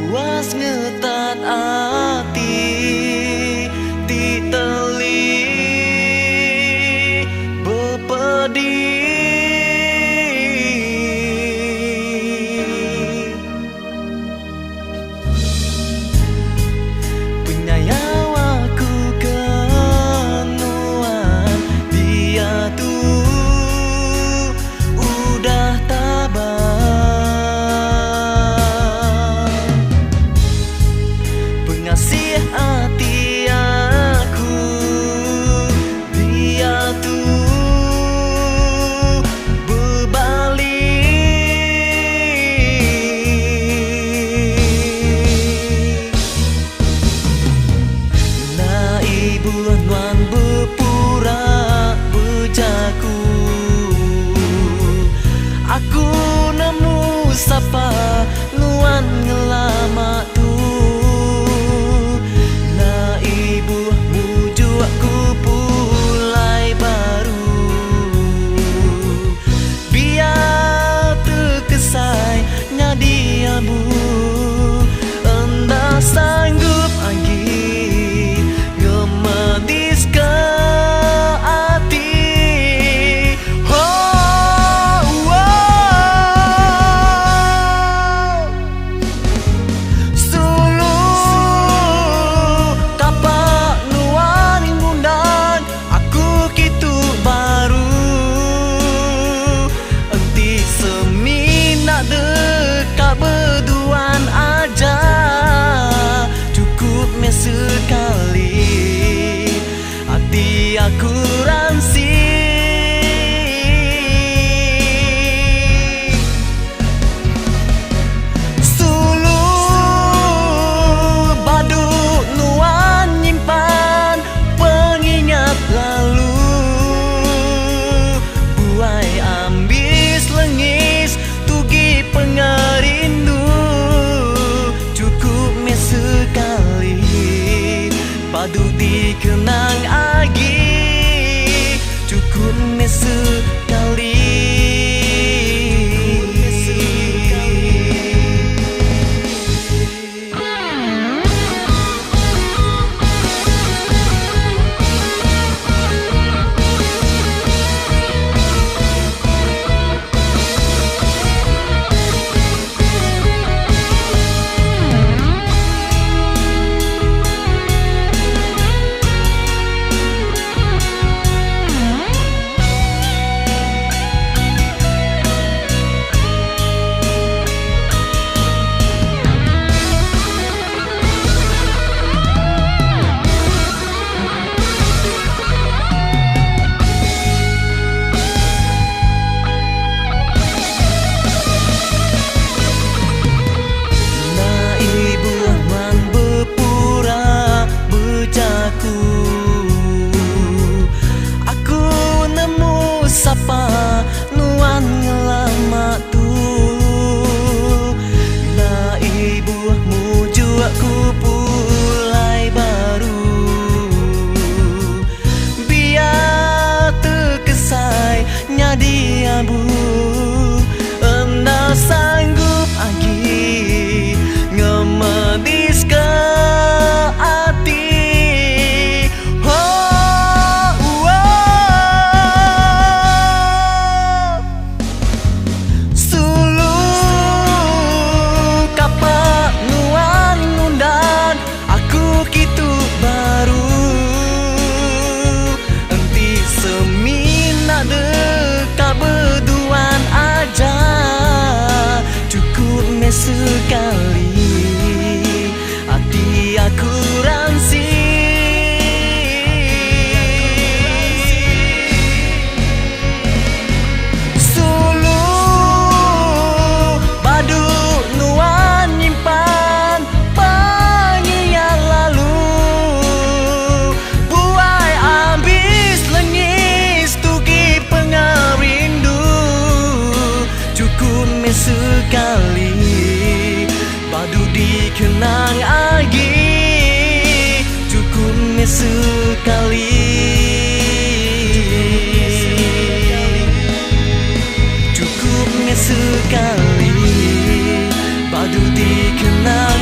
puas ngetat hati ti teli bepedi penyayawaku kenuan dia tuh udah tabah pengasih hati aku dia tuh buan berpura bejaku aku nemu sapa nuan ngelama tu na ibu muju aku pulai baru biar terkesai nyadi abu anda sanggup lagi sekali hati aku ransi sulu baduk nuan nyimpan pengingat lalu buai ambis lengis tugi pengerindu cukup sekali padu dikenang lagi cukup sekali. Nuan ngelama tu na ibu muju aku pulai baru biar terkesai nyadi abu anda sanggup lagi ngemedis ke hati sekali hati aku ransi sulu baduk nuan nyimpan pengingat lalu buai ambis lengis tugi pengerindu cukup sekali padu dikenang lagi cukup sekali cukup sekali padu dikenang